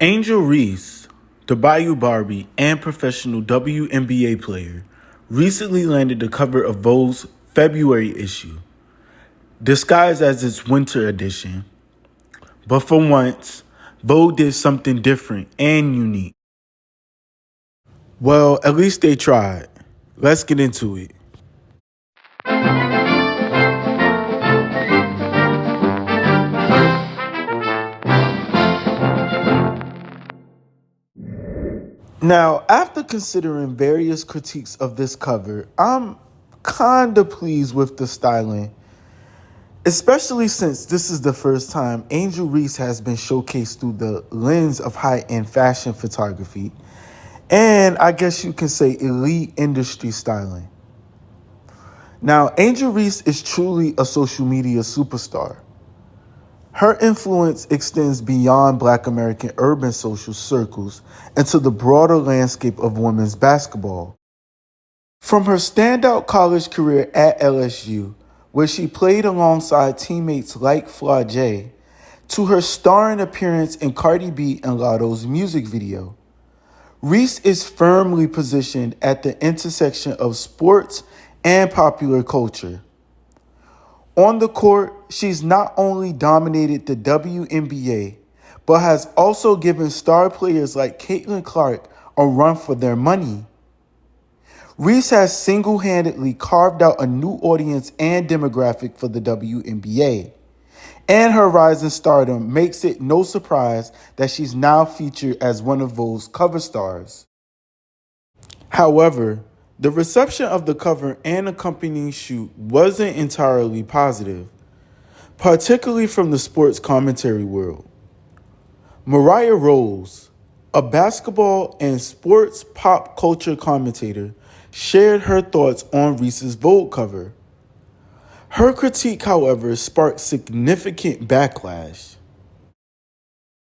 Angel Reese, the Bayou Barbie and professional WNBA player, recently landed the cover of Vogue's February issue, disguised as its winter edition. But for once, Vogue did something different and unique. Well, at least they tried. Let's get into it. Now, after considering various critiques of this cover, I'm kinda pleased with the styling, especially since this is the first time Angel Reese has been showcased through the lens of high-end fashion photography, and I guess you can say elite industry styling. Now, Angel Reese is truly a social media superstar. Her influence extends beyond Black American urban social circles into the broader landscape of women's basketball. From her standout college career at LSU, where she played alongside teammates like Flau'jae, to her starring appearance in Cardi B and Latto's music video, Reese is firmly positioned at the intersection of sports and popular culture. On the court, she's not only dominated the WNBA, but has also given star players like Caitlin Clark a run for their money. Reese has single-handedly carved out a new audience and demographic for the WNBA, and her rise in stardom makes it no surprise that she's now featured as one of Vogue's cover stars. However, the reception of the cover and accompanying shoot wasn't entirely positive, particularly from the sports commentary world. Mariah Rose, a basketball and sports pop culture commentator, shared her thoughts on Reese's Vogue cover. Her critique, however, sparked significant backlash.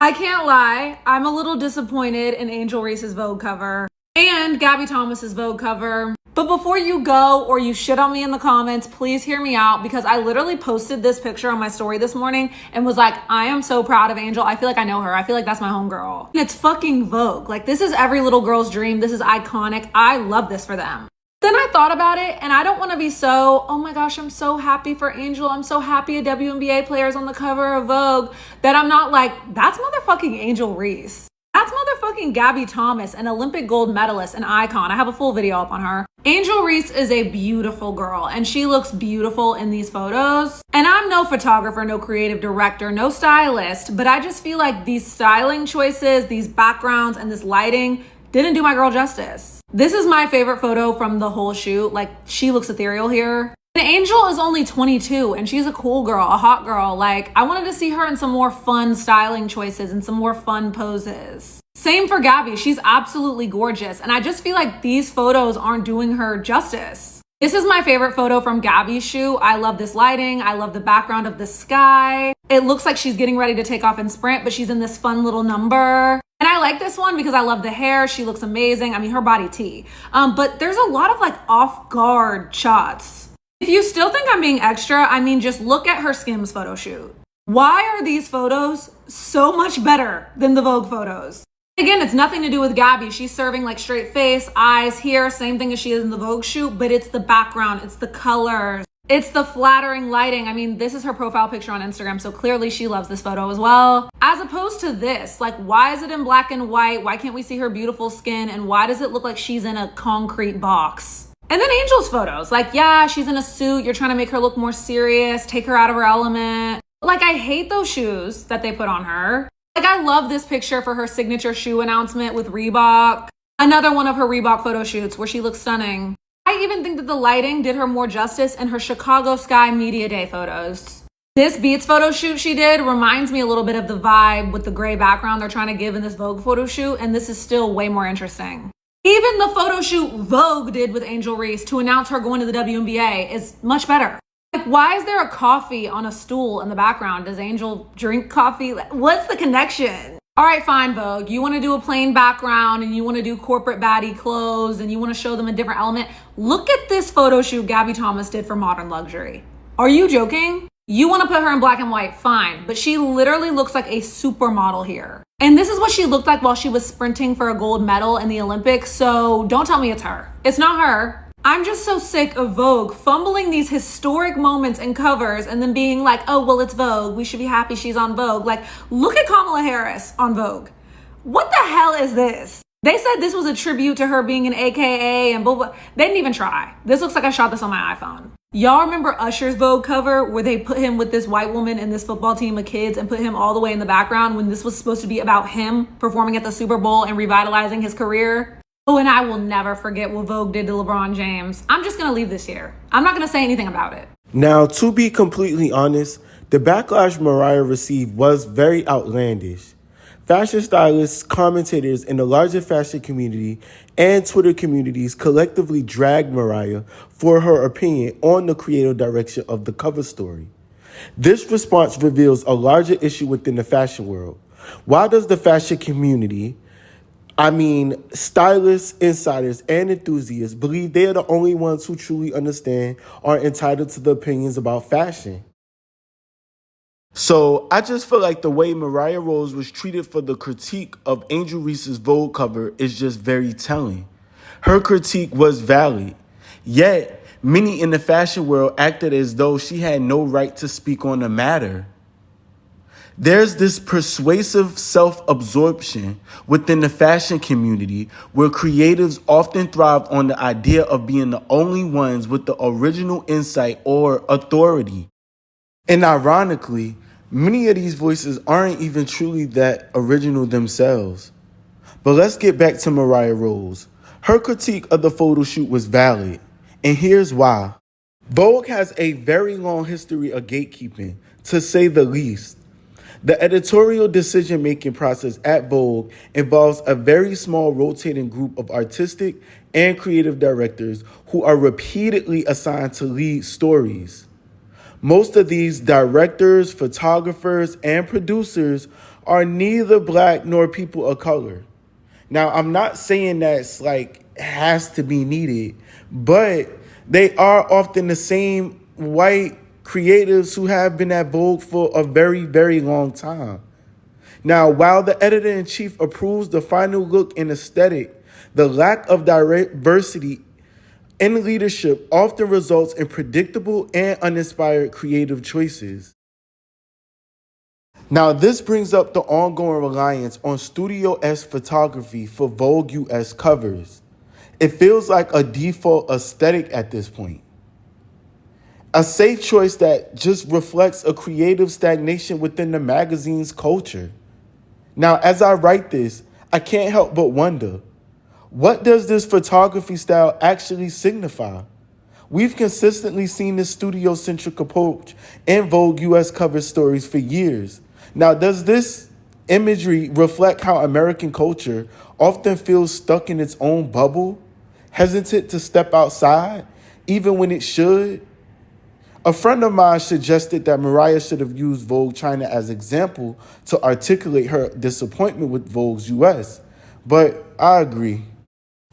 I can't lie, I'm a little disappointed in Angel Reese's Vogue cover and Gabby Thomas's Vogue cover. But before you go or you shit on me in the comments, please hear me out, because I literally posted this picture on my story this morning and was like, I am so proud of Angel. I feel like I know her. I feel like that's my homegirl. It's fucking Vogue. Like, this is every little girl's dream. This is iconic. I love this for them. Then I thought about it, and I don't want to be so, oh my gosh, I'm so happy for Angel. I'm so happy a WNBA player is on the cover of Vogue, that I'm not like, that's motherfucking Angel Reese. That's motherfucking Gabby Thomas, an Olympic gold medalist, an icon. I have a full video up on her. Angel Reese is a beautiful girl, and she looks beautiful in these photos. And I'm no photographer, no creative director, no stylist, but I just feel like these styling choices, these backgrounds, and this lighting didn't do my girl justice. This is my favorite photo from the whole shoot. Like, she looks ethereal here. And Angel is only 22 and she's a cool girl, a hot girl. Like, I wanted to see her in some more fun styling choices and some more fun poses. Same for Gabby. She's absolutely gorgeous. And I just feel like these photos aren't doing her justice. This is my favorite photo from Gabby's shoot. I love this lighting. I love the background of the sky. It looks like she's getting ready to take off and sprint, but she's in this fun little number. And I like this one because I love the hair. She looks amazing. I mean, her body T. But there's a lot of like off-guard shots. If you still think I'm being extra, I mean, just look at her Skims photo shoot. Why are these photos so much better than the Vogue photos? Again, it's nothing to do with Gabby. She's serving like straight face, eyes here, same thing as she is in the Vogue shoot, but it's the background, it's the colors, it's the flattering lighting. I mean, this is her profile picture on Instagram, so clearly she loves this photo as well. As opposed to this, like, why is it in black and white? Why can't we see her beautiful skin? And why does it look like she's in a concrete box? And then Angel's photos, like, yeah, she's in a suit. You're trying to make her look more serious, take her out of her element. Like, I hate those shoes that they put on her. Like, I love this picture for her signature shoe announcement with Reebok. Another one of her Reebok photo shoots where she looks stunning. I even think that the lighting did her more justice in her Chicago Sky Media Day photos. This Beats photo shoot she did reminds me a little bit of the vibe with the gray background they're trying to give in this Vogue photo shoot, and this is still way more interesting. Even the photo shoot Vogue did with Angel Reese to announce her going to the WNBA is much better. Like, why is there a coffee on a stool in the background? Does Angel drink coffee? What's the connection? All right, fine, Vogue. You want to do a plain background and you want to do corporate baddie clothes and you want to show them a different element. Look at this photo shoot Gabby Thomas did for Modern Luxury. Are you joking? You want to put her in black and white, fine, but she literally looks like a supermodel here. And this is what she looked like while she was sprinting for a gold medal in the Olympics, so don't tell me it's her. It's not her. I'm just so sick of Vogue fumbling these historic moments and covers and then being like, oh, well, it's Vogue. We should be happy she's on Vogue. Like, look at Kamala Harris on Vogue. What the hell is this? They said this was a tribute to her being an AKA and blah, blah. They didn't even try. This looks like I shot this on my iPhone. Y'all remember Usher's Vogue cover where they put him with this white woman and this football team of kids and put him all the way in the background when this was supposed to be about him performing at the Super Bowl and revitalizing his career? Oh, and I will never forget what Vogue did to LeBron James. I'm just going to leave this here. I'm not going to say anything about it. Now, to be completely honest, the backlash Mariah received was very outlandish. Fashion stylists, commentators in the larger fashion community, and Twitter communities collectively dragged Mariah for her opinion on the creative direction of the cover story. This response reveals a larger issue within the fashion world. Why does the fashion community, stylists, insiders, and enthusiasts, believe they are the only ones who truly understand or are entitled to the opinions about fashion? So I just feel like the way Mariah Rose was treated for the critique of Angel Reese's Vogue cover is just very telling. Her critique was valid, yet many in the fashion world acted as though she had no right to speak on the matter. There's this persuasive self-absorption within the fashion community where creatives often thrive on the idea of being the only ones with the original insight or authority. And ironically, many of these voices aren't even truly that original themselves. But let's get back to Mariah Rose. Her critique of the photo shoot was valid, and here's why. Vogue has a very long history of gatekeeping, to say the least. The editorial decision-making process at Vogue involves a very small rotating group of artistic and creative directors who are repeatedly assigned to lead stories. Most of these directors, photographers, and producers are neither black nor people of color. Now, I'm not saying that's has to be needed, but they are often the same white creatives who have been at Vogue for a very, very long time. Now, while the editor-in-chief approves the final look and aesthetic, the lack of diversity in leadership often results in predictable and uninspired creative choices. Now, this brings up the ongoing reliance on studio-esque photography for Vogue US covers. It feels like a default aesthetic at this point. A safe choice that just reflects a creative stagnation within the magazine's culture. Now, as I write this, I can't help but wonder, what does this photography style actually signify? We've consistently seen this studio-centric approach in Vogue US cover stories for years. Now, does this imagery reflect how American culture often feels stuck in its own bubble, hesitant to step outside, even when it should? A friend of mine suggested that Mariah should have used Vogue China as example to articulate her disappointment with Vogue's US, but I agree.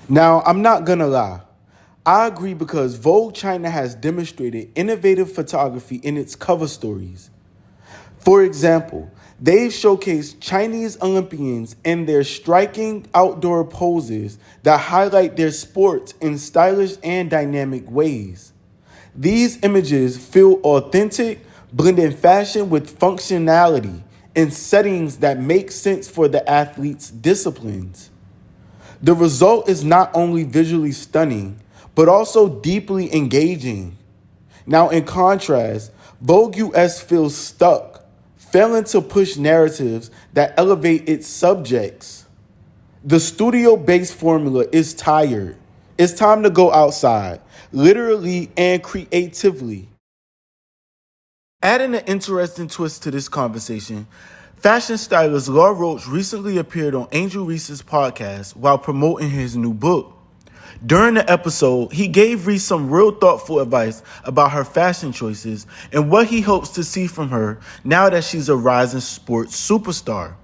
Now, I'm not gonna lie. I agree because Vogue China has demonstrated innovative photography in its cover stories. For example, they've showcased Chinese Olympians in their striking outdoor poses that highlight their sports in stylish and dynamic ways. These images feel authentic, blending fashion with functionality in settings that make sense for the athlete's disciplines. The result is not only visually stunning, but also deeply engaging. Now, in contrast, Vogue US feels stuck, failing to push narratives that elevate its subjects. The studio-based formula is tired. It's time to go outside, literally and creatively. Adding an interesting twist to this conversation, fashion stylist Roach recently appeared on Angel Reese's podcast while promoting his new book. During the episode, he gave Reese some real thoughtful advice about her fashion choices and what he hopes to see from her now that she's a rising sports superstar.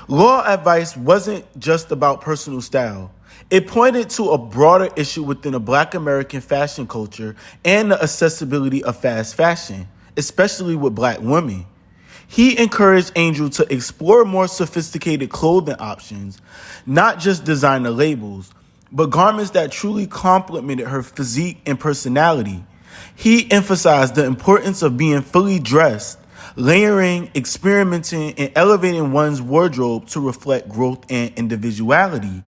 Law advice wasn't just about personal style. It pointed to a broader issue within the Black American fashion culture and the accessibility of fast fashion, especially with black women. He encouraged Angel to explore more sophisticated clothing options, not just designer labels, but garments that truly complemented her physique and personality. He emphasized the importance of being fully dressed, layering, experimenting, and elevating one's wardrobe to reflect growth and individuality.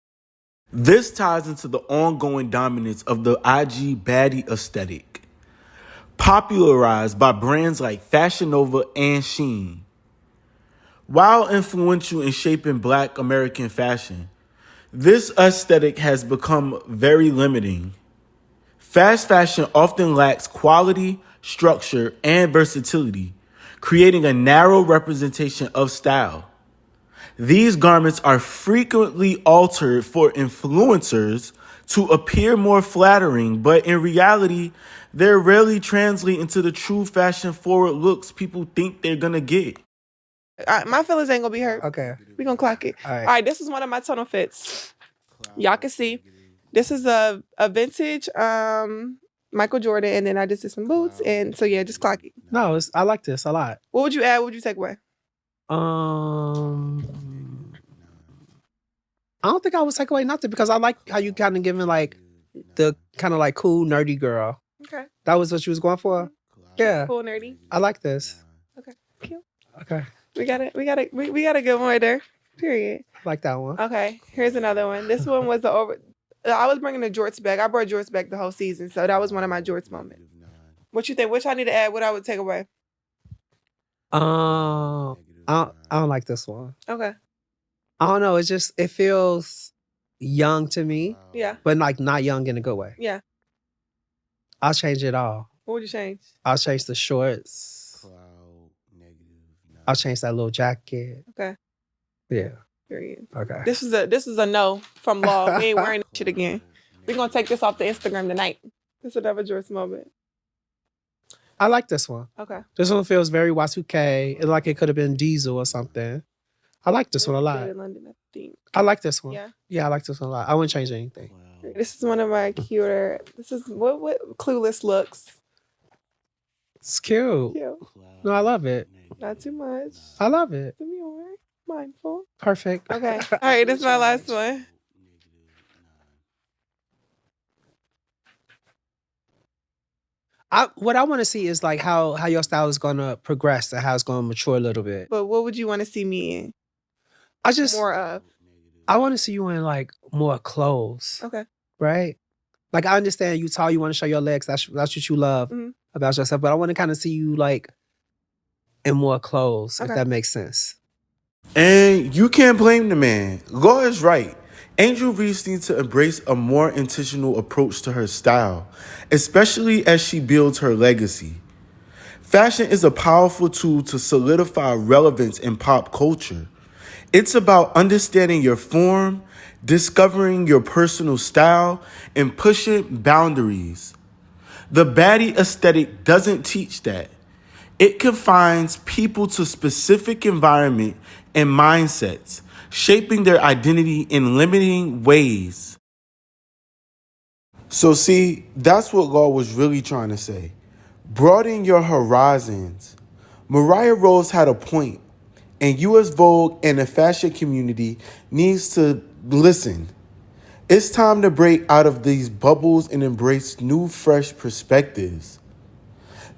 This ties into the ongoing dominance of the IG baddie aesthetic, popularized by brands like Fashion Nova and Shein. While influential in shaping Black American fashion, this aesthetic has become very limiting. Fast fashion often lacks quality, structure, and versatility, creating a narrow representation of style. These garments are frequently altered for influencers to appear more flattering, but in reality, they're rarely translate into the true fashion-forward looks people think they're gonna get. My feelings ain't gonna be hurt. Okay. We gonna clock it. All right. All right, this is one of my tunnel fits. Y'all can see. This is a vintage Michael Jordan, and then I just did some boots, and so yeah, just clock it. No, I like this a lot. What would you add? What would you take away? I don't think I would take away nothing because I like how you kind of giving like the kind of like cool nerdy girl. Okay. That was what you was going for. Yeah, Cool nerdy. I like this. Okay. Cute. Okay, We got a good one there. Period. I like that one. Okay. Here's another one. This one was I was bringing the jorts back. I brought jorts back the whole season, so that was one of my jorts moments. What you think? Which I need to add? What I would take away? I don't like this one. Okay. I don't know. It feels young to me, Yeah. but like not young in a good way. Yeah. I'll change it all. What would you change? I'll change the shorts. I'll change that little jacket. Okay. Yeah. Period. Okay. This is a no from Law. We ain't wearing that shit again. We're gonna take this off the Instagram tonight. This is another Jorts moment. I like this one. Okay. This one feels very Y2K. Like it could have been Diesel or something. I like this one a lot. London, I think. I like this one. Yeah. Yeah, I like this one a lot. I wouldn't change anything. This is one of my cuter. This is what clueless looks. It's cute. Cute. No, I love it. Not too much. I love it. Demure. Mindful. Perfect. Okay. All right. This is my last one. What I want to see is like how your style is gonna progress and how it's gonna mature a little bit. But what would you want to see me in? More of. I want to see you in like more clothes. Okay. Right? Like I understand you tall, you want to show your legs. That's what you love about yourself. But I want to kind of see you like in more clothes, if that makes sense. And you can't blame the man. Law is right. Angel Reese needs to embrace a more intentional approach to her style, especially as she builds her legacy. Fashion is a powerful tool to solidify relevance in pop culture. It's about understanding your form, discovering your personal style, and pushing boundaries. The baddie aesthetic doesn't teach that. It confines people to specific environment and mindsets, shaping their identity in limiting ways. So see, that's what Law was really trying to say. Broaden your horizons. Mariah Rose had a point, and US Vogue and the fashion community needs to listen. It's time to break out of these bubbles and embrace new, fresh perspectives.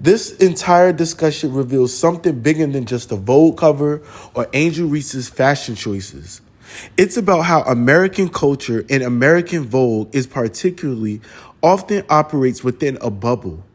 This entire discussion reveals something bigger than just a Vogue cover or Angel Reese's fashion choices. It's about how American culture and American Vogue is particularly often operates within a bubble.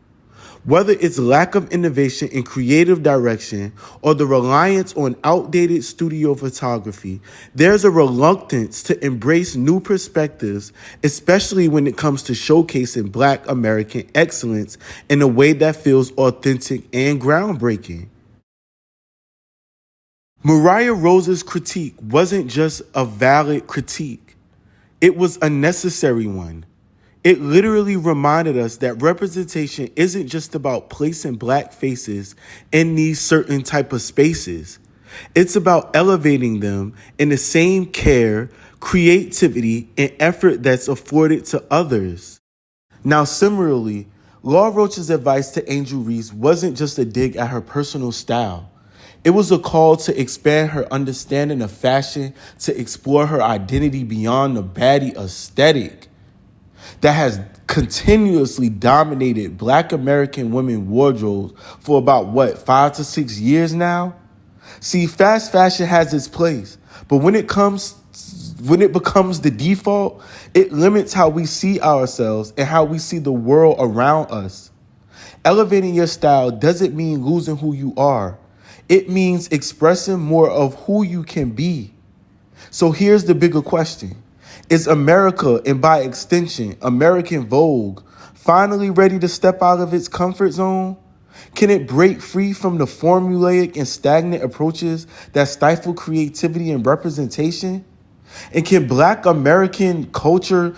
Whether it's lack of innovation in creative direction or the reliance on outdated studio photography, there's a reluctance to embrace new perspectives, especially when it comes to showcasing Black American excellence in a way that feels authentic and groundbreaking. Mariah Rose's critique wasn't just a valid critique. It was a necessary one. It literally reminded us that representation isn't just about placing Black faces in these certain type of spaces. It's about elevating them in the same care, creativity, and effort that's afforded to others. Now, similarly, Law Roach's advice to Angel Reese wasn't just a dig at her personal style. It was a call to expand her understanding of fashion, to explore her identity beyond the baddie aesthetic that has continuously dominated Black American women wardrobes for about, 5 to 6 years now? See, fast fashion has its place, but when it becomes the default, it limits how we see ourselves and how we see the world around us. Elevating your style doesn't mean losing who you are. It means expressing more of who you can be. So here's the bigger question. Is America, and by extension, American Vogue, finally ready to step out of its comfort zone? Can it break free from the formulaic and stagnant approaches that stifle creativity and representation? And can Black American culture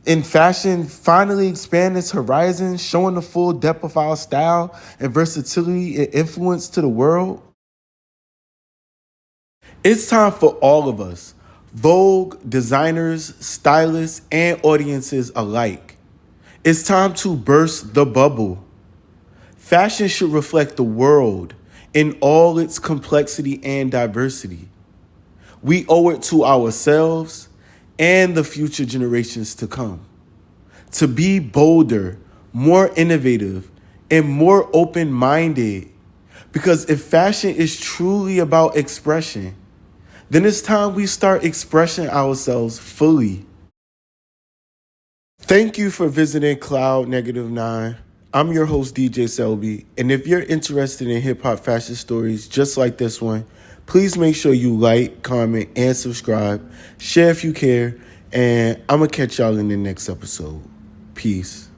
in fashion finally expand its horizons, showing the full depth of our style and versatility and influence to the world? It's time for all of us, Vogue, designers, stylists, and audiences alike. It's time to burst the bubble. Fashion should reflect the world in all its complexity and diversity. We owe it to ourselves and the future generations to come to be bolder, more innovative, and more open-minded. Because if fashion is truly about expression, then it's time we start expressing ourselves fully. Thank you for visiting Cloud Negative 9. I'm your host, DJ Selby, and if you're interested in hip-hop fashion stories just like this one, please make sure you like, comment, and subscribe. Share if you care, and I'm going to catch y'all in the next episode. Peace.